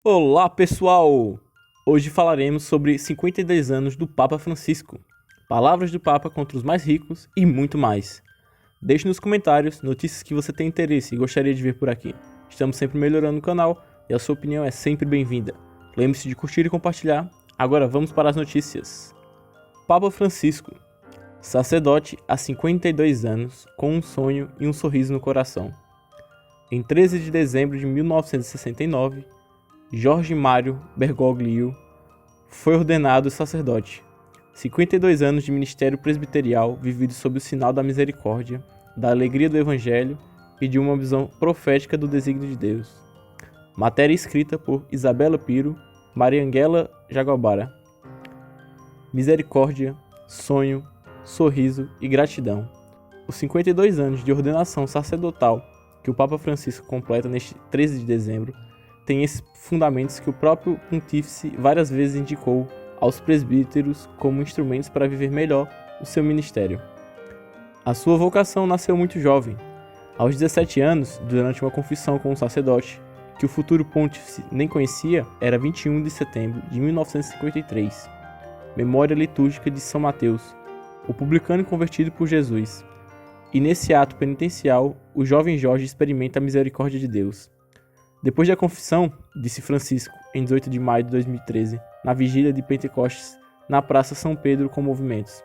Olá, pessoal! Hoje falaremos sobre 52 anos do Papa Francisco, palavras do Papa contra os mais ricos e muito mais. Deixe nos comentários notícias que você tem interesse e gostaria de ver por aqui. Estamos sempre melhorando o canal e a sua opinião é sempre bem-vinda. Lembre-se de curtir e compartilhar. Agora vamos para as notícias. Papa Francisco, sacerdote há 52 anos, com um sonho e um sorriso no coração. Em 13 de dezembro de 1969, Jorge Mário Bergoglio foi ordenado sacerdote. 52 anos de ministério presbiterial vivido sob o sinal da misericórdia, da alegria do Evangelho e de uma visão profética do desígnio de Deus. Matéria escrita por Isabela Piro, Mariangela Jagobara. Misericórdia, sonho, sorriso e gratidão. Os 52 anos de ordenação sacerdotal que o Papa Francisco completa neste 13 de dezembro tem esses fundamentos que o próprio pontífice várias vezes indicou aos presbíteros como instrumentos para viver melhor o seu ministério. A sua vocação nasceu muito jovem. Aos 17 anos, durante uma confissão com um sacerdote, que o futuro pontífice nem conhecia, era 21 de setembro de 1953. Memória litúrgica de São Mateus, o publicano convertido por Jesus. E nesse ato penitencial, o jovem Jorge experimenta a misericórdia de Deus. Depois da confissão, disse Francisco, em 18 de maio de 2013, na vigília de Pentecostes, na Praça São Pedro com movimentos,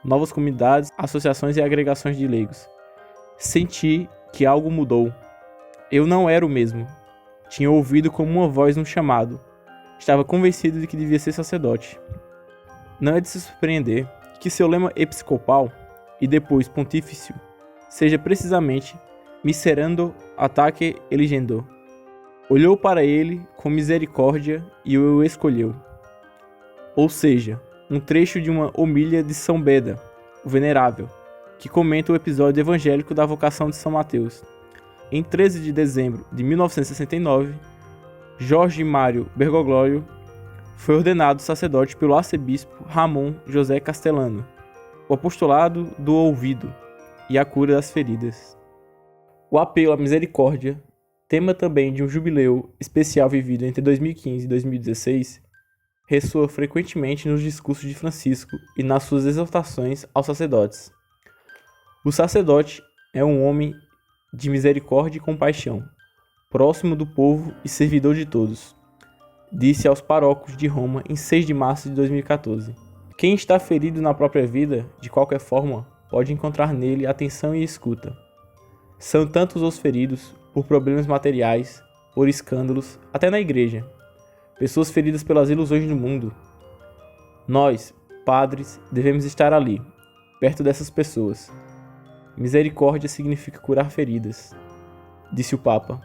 novas comunidades, associações e agregações de leigos. Senti que algo mudou. Eu não era o mesmo. Tinha ouvido como uma voz um chamado. Estava convencido de que devia ser sacerdote. Não é de se surpreender que seu lema episcopal, e depois pontifício, seja precisamente Miserando ataque eligendo. Olhou para ele com misericórdia e o escolheu. Ou seja, um trecho de uma homília de São Beda, o Venerável, que comenta o episódio evangélico da vocação de São Mateus. Em 13 de dezembro de 1969, Jorge Mário Bergoglio foi ordenado sacerdote pelo arcebispo Ramon José Castellano, o apostolado do ouvido e a cura das feridas. O apelo à misericórdia, tema também de um jubileu especial vivido entre 2015 e 2016, ressoa frequentemente nos discursos de Francisco e nas suas exortações aos sacerdotes. O sacerdote é um homem de misericórdia e compaixão, próximo do povo e servidor de todos, disse aos paróquios de Roma em 6 de março de 2014. Quem está ferido na própria vida, de qualquer forma, pode encontrar nele atenção e escuta. São tantos os feridos por problemas materiais, por escândalos, até na igreja. Pessoas feridas pelas ilusões do mundo. Nós, padres, devemos estar ali, perto dessas pessoas. Misericórdia significa curar feridas, disse o Papa.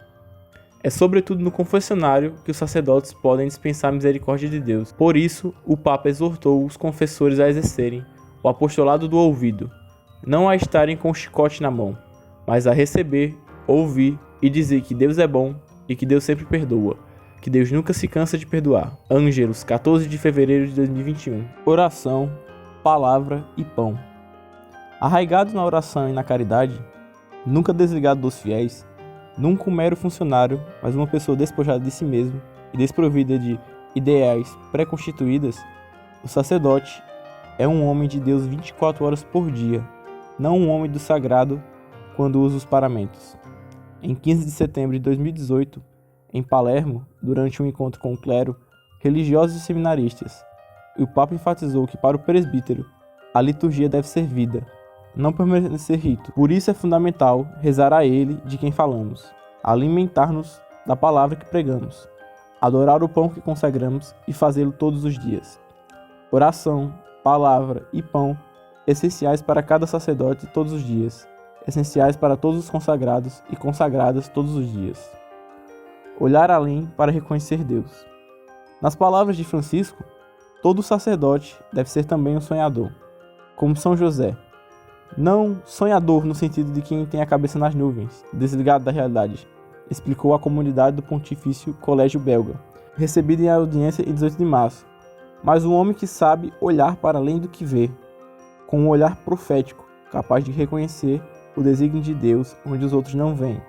É sobretudo no confessionário que os sacerdotes podem dispensar a misericórdia de Deus. Por isso, o Papa exortou os confessores a exercerem o apostolado do ouvido, não a estarem com o chicote na mão, mas a receber, ouvir e dizer que Deus é bom e que Deus sempre perdoa, que Deus nunca se cansa de perdoar. Ângelos, 14 de fevereiro de 2021. Oração, palavra e pão. Arraigado na oração e na caridade, nunca desligado dos fiéis, nunca um mero funcionário, mas uma pessoa despojada de si mesmo e desprovida de ideais pré-constituídas, o sacerdote é um homem de Deus 24 horas por dia, não um homem do sagrado quando usa os paramentos. Em 15 de setembro de 2018, em Palermo, durante um encontro com o clero, religiosos e seminaristas, o Papa enfatizou que para o presbítero, a liturgia deve ser vida, não permanecer rito. Por isso é fundamental rezar a ele de quem falamos, alimentar-nos da palavra que pregamos, adorar o pão que consagramos e fazê-lo todos os dias. Oração, palavra e pão, essenciais para cada sacerdote todos os dias, essenciais para todos os consagrados e consagradas todos os dias. Olhar além para reconhecer Deus. Nas palavras de Francisco, todo sacerdote deve ser também um sonhador, como São José. Não sonhador no sentido de quem tem a cabeça nas nuvens, desligado da realidade, explicou a comunidade do Pontifício Colégio Belga, recebida em audiência em 18 de março, mas um homem que sabe olhar para além do que vê, com um olhar profético, capaz de reconhecer o desígnio de Deus onde os outros não veem,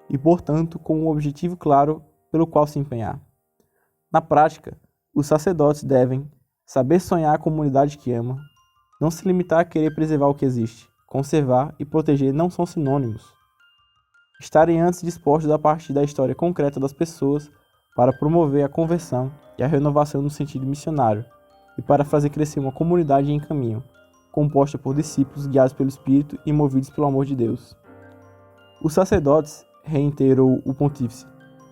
e portanto com um objetivo claro pelo qual se empenhar. Na prática, os sacerdotes devem saber sonhar a comunidade que ama, não se limitar a querer preservar o que existe. Conservar e proteger não são sinônimos. Estarem antes dispostos a partir da história concreta das pessoas para promover a conversão e a renovação no sentido missionário e para fazer crescer uma comunidade em caminho, composta por discípulos guiados pelo Espírito e movidos pelo amor de Deus. Os sacerdotes, reiterou o pontífice,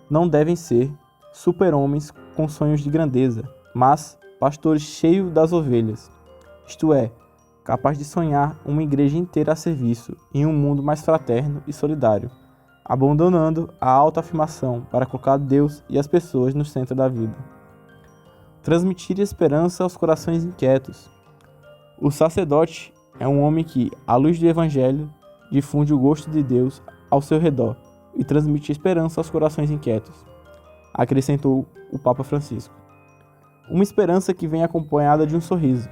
não devem ser super-homens com sonhos de grandeza, mas pastores cheios das ovelhas, isto é, capaz de sonhar uma igreja inteira a serviço em um mundo mais fraterno e solidário, abandonando a autoafirmação para colocar Deus e as pessoas no centro da vida. Transmitir esperança aos corações inquietos. O sacerdote é um homem que, à luz do Evangelho, difunde o gosto de Deus ao seu redor e transmite esperança aos corações inquietos, acrescentou o Papa Francisco. Uma esperança que vem acompanhada de um sorriso,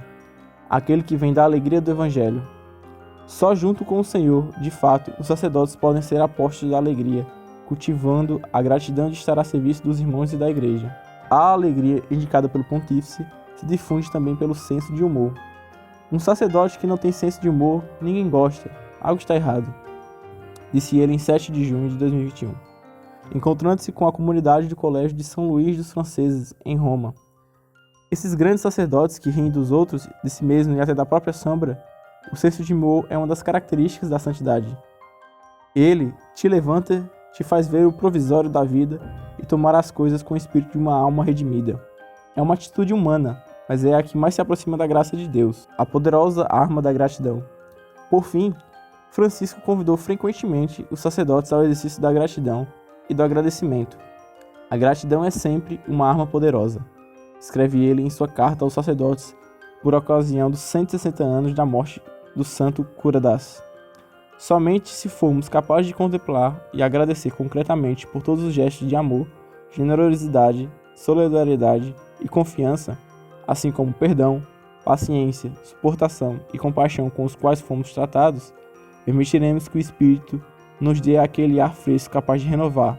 aquele que vem da alegria do Evangelho. Só junto com o Senhor, de fato, os sacerdotes podem ser apóstolos da alegria, cultivando a gratidão de estar a serviço dos irmãos e da Igreja. A alegria indicada pelo pontífice se difunde também pelo senso de humor. Um sacerdote que não tem senso de humor, ninguém gosta. Algo está errado, disse ele em 7 de junho de 2021, encontrando-se com a comunidade do Colégio de São Luís dos Franceses, em Roma. Esses grandes sacerdotes que riem dos outros, de si mesmos e até da própria sombra, o senso de humor é uma das características da santidade. Ele te levanta, te faz ver o provisório da vida e tomar as coisas com o espírito de uma alma redimida. É uma atitude humana, mas é a que mais se aproxima da graça de Deus, a poderosa arma da gratidão. Por fim, Francisco convidou frequentemente os sacerdotes ao exercício da gratidão e do agradecimento. A gratidão é sempre uma arma poderosa, escreve ele em sua carta aos sacerdotes por ocasião dos 160 anos da morte do santo Curadas. Somente se formos capazes de contemplar e agradecer concretamente por todos os gestos de amor, generosidade, solidariedade e confiança, assim como perdão, paciência, suportação e compaixão com os quais fomos tratados, permitiremos que o Espírito nos dê aquele ar fresco capaz de renovar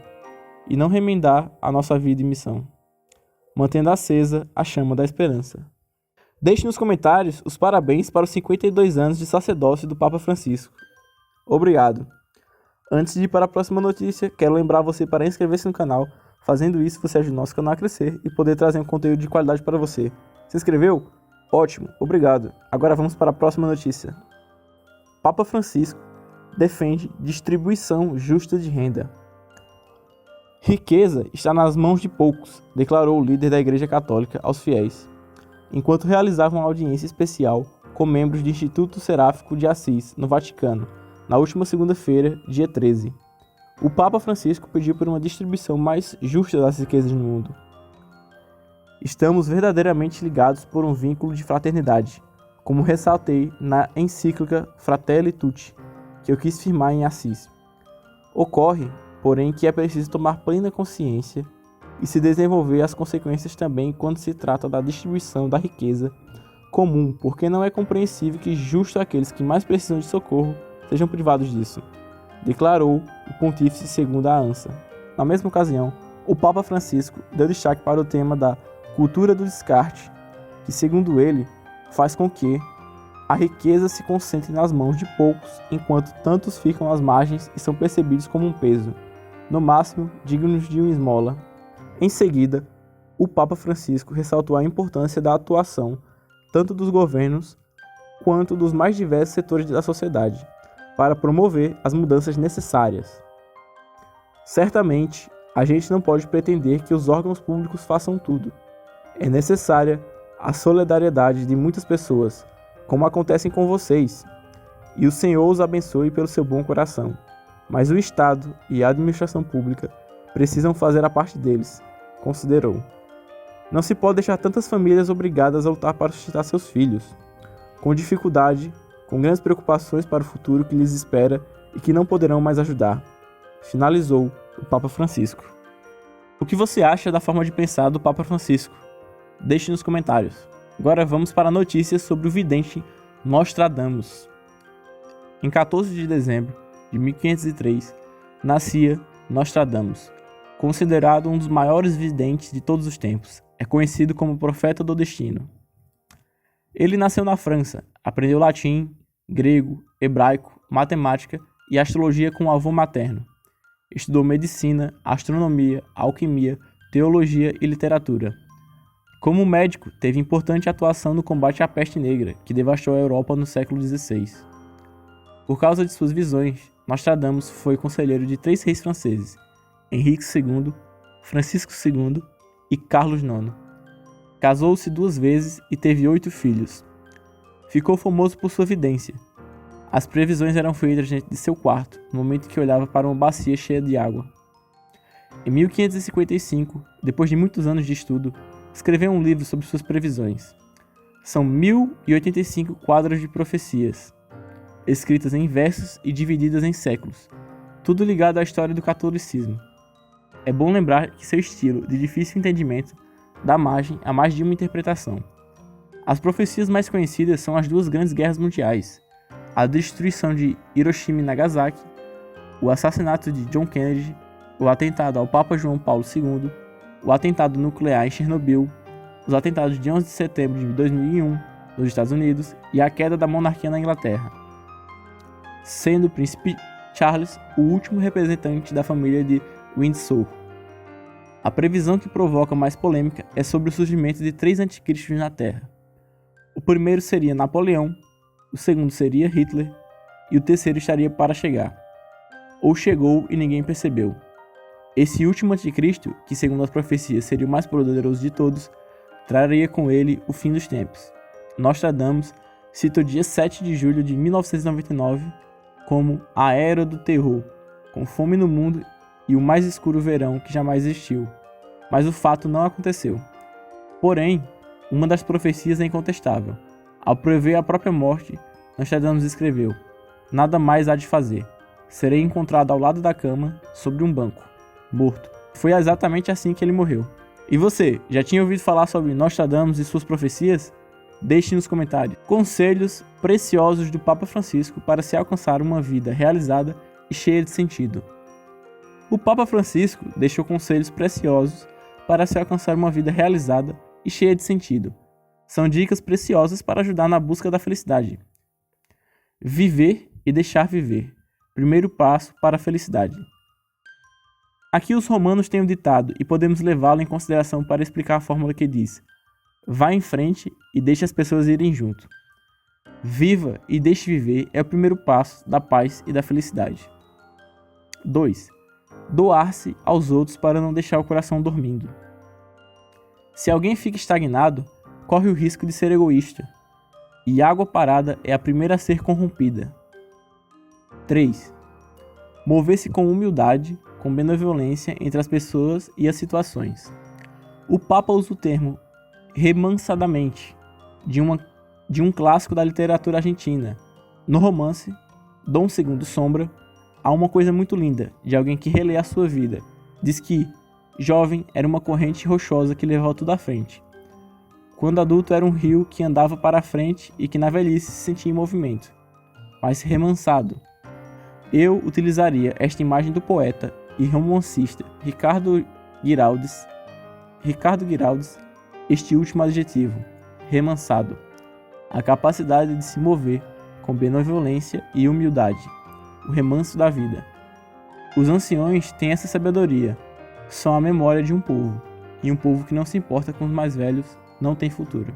e não remendar a nossa vida e missão, mantendo acesa a chama da esperança. Deixe nos comentários os parabéns para os 52 anos de sacerdócio do Papa Francisco. Obrigado! Antes de ir para a próxima notícia, quero lembrar você para inscrever-se no canal. Fazendo isso, você ajuda o nosso canal a crescer e poder trazer um conteúdo de qualidade para você. Se inscreveu? Ótimo! Obrigado! Agora vamos para a próxima notícia. Papa Francisco defende distribuição justa de renda. Riqueza está nas mãos de poucos, declarou o líder da Igreja Católica aos fiéis, enquanto realizava uma audiência especial com membros do Instituto Seráfico de Assis, no Vaticano, na última segunda-feira, dia 13. O Papa Francisco pediu por uma distribuição mais justa das riquezas no mundo. Estamos verdadeiramente ligados por um vínculo de fraternidade, como ressaltei na encíclica Fratelli Tutti, que eu quis firmar em Assis. Ocorre, porém, que é preciso tomar plena consciência e se desenvolver as consequências também quando se trata da distribuição da riqueza comum, porque não é compreensível que justo aqueles que mais precisam de socorro sejam privados disso, declarou o pontífice segundo a ANSA. Na mesma ocasião, o Papa Francisco deu destaque para o tema da cultura do descarte, que, segundo ele, faz com que a riqueza se concentre nas mãos de poucos, enquanto tantos ficam às margens e são percebidos como um peso, no máximo dignos de uma esmola. Em seguida, o Papa Francisco ressaltou a importância da atuação tanto dos governos quanto dos mais diversos setores da sociedade, para promover as mudanças necessárias. Certamente, a gente não pode pretender que os órgãos públicos façam tudo. É necessária a solidariedade de muitas pessoas, como acontecem com vocês, e o Senhor os abençoe pelo seu bom coração. Mas o Estado e a administração pública precisam fazer a parte deles, considerou. Não se pode deixar tantas famílias obrigadas a lutar para sustentar seus filhos, com dificuldade, com grandes preocupações para o futuro que lhes espera e que não poderão mais ajudar, finalizou o Papa Francisco. O que você acha da forma de pensar do Papa Francisco? Deixe nos comentários. Agora vamos para notícias sobre o vidente Nostradamus. Em 14 de dezembro de 1503, nascia Nostradamus, considerado um dos maiores videntes de todos os tempos. É conhecido como profeta do destino. Ele nasceu na França, aprendeu latim, grego, hebraico, matemática e astrologia com o avô materno. Estudou medicina, astronomia, alquimia, teologia e literatura. Como médico, teve importante atuação no combate à peste negra, que devastou a Europa no século XVI. Por causa de suas visões, Nostradamus foi conselheiro de 3 reis franceses, Henrique II, Francisco II e Carlos IX. Casou-se 2 vezes e teve 8 filhos. Ficou famoso por sua vidência. As previsões eram feitas dentro de seu quarto, no momento que olhava para uma bacia cheia de água. Em 1555, depois de muitos anos de estudo, escreveu um livro sobre suas previsões. São 1085 quadros de profecias, escritas em versos e divididas em séculos, tudo ligado à história do catolicismo. É bom lembrar que seu estilo, de difícil entendimento, dá margem a mais de uma interpretação. As profecias mais conhecidas são as 2 grandes guerras mundiais, a destruição de Hiroshima e Nagasaki, o assassinato de John Kennedy, o atentado ao Papa João Paulo II, o atentado nuclear em Chernobyl, os atentados de 11 de setembro de 2001 nos Estados Unidos e a queda da monarquia na Inglaterra, sendo o príncipe Charles o último representante da família de Windsor. A previsão que provoca mais polêmica é sobre o surgimento de 3 anticristos na Terra. O primeiro seria Napoleão, o segundo seria Hitler e o terceiro estaria para chegar. Ou chegou e ninguém percebeu. Esse último anticristo, que segundo as profecias seria o mais poderoso de todos, traria com ele o fim dos tempos. Nostradamus cita o dia 7 de julho de 1999 como a Era do Terror, com fome no mundo e o mais escuro verão que jamais existiu. Mas o fato não aconteceu. Porém, uma das profecias é incontestável. Ao prever a própria morte, Nostradamus escreveu: "Nada mais há de fazer. Serei encontrado ao lado da cama, sobre um banco, morto." Foi exatamente assim que ele morreu. E você, já tinha ouvido falar sobre Nostradamus e suas profecias? Deixe nos comentários conselhos preciosos do Papa Francisco para se alcançar uma vida realizada e cheia de sentido. O Papa Francisco deixou conselhos preciosos para se alcançar uma vida realizada e cheia de sentido. São dicas preciosas para ajudar na busca da felicidade. Viver e deixar viver. Primeiro passo para a felicidade. Aqui os romanos têm um ditado e podemos levá-lo em consideração para explicar a fórmula que diz: vá em frente e deixe as pessoas irem junto. Viva e deixe viver é o primeiro passo da paz e da felicidade. 2. Doar-se aos outros para não deixar o coração dormindo. Se alguém fica estagnado, corre o risco de ser egoísta. E água parada é a primeira a ser corrompida. 3. Mover-se com humildade, com benevolência entre as pessoas e as situações. O Papa usa o termo remansadamente de um clássico da literatura argentina. No romance Dom II Sombra, há uma coisa muito linda de alguém que relê a sua vida. Diz que, jovem, era uma corrente rochosa que levava tudo à frente. Quando adulto era um rio que andava para a frente e que na velhice se sentia em movimento, mas remansado. Eu utilizaria esta imagem do poeta e romancista Ricardo Guiraldes, este último adjetivo, remansado, a capacidade de se mover com benevolência e humildade, o remanso da vida. Os anciões têm essa sabedoria, são a memória de um povo, e um povo que não se importa com os mais velhos não tem futuro.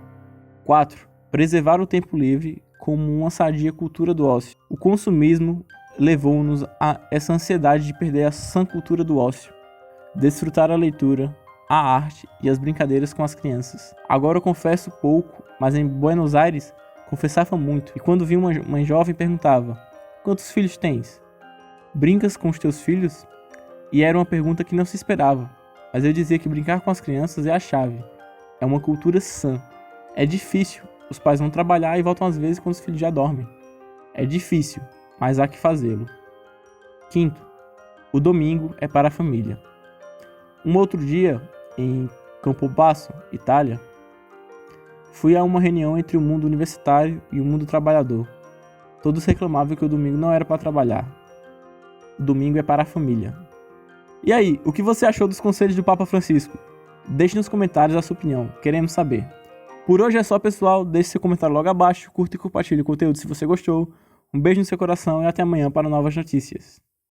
4. Preservar o tempo livre como uma sadia cultura do ócio. O consumismo levou-nos a essa ansiedade de perder a sã cultura do ócio, desfrutar a leitura, a arte e as brincadeiras com as crianças. Agora eu confesso pouco, mas em Buenos Aires confessava muito, e quando vi uma jovem perguntava: "Quantos filhos tens? Brincas com os teus filhos?" E era uma pergunta que não se esperava, mas eu dizia que brincar com as crianças é a chave. É uma cultura sã. É difícil, os pais vão trabalhar e voltam às vezes quando os filhos já dormem. É difícil, mas há que fazê-lo. 5. O domingo é para a família. Um outro dia, em Campobasso, Itália, fui a uma reunião entre o mundo universitário e o mundo trabalhador. Todos reclamavam que o domingo não era para trabalhar. O domingo é para a família. E aí, o que você achou dos conselhos do Papa Francisco? Deixe nos comentários a sua opinião, queremos saber. Por hoje é só, pessoal, deixe seu comentário logo abaixo, curta e compartilhe o conteúdo se você gostou. Um beijo no seu coração e até amanhã para novas notícias.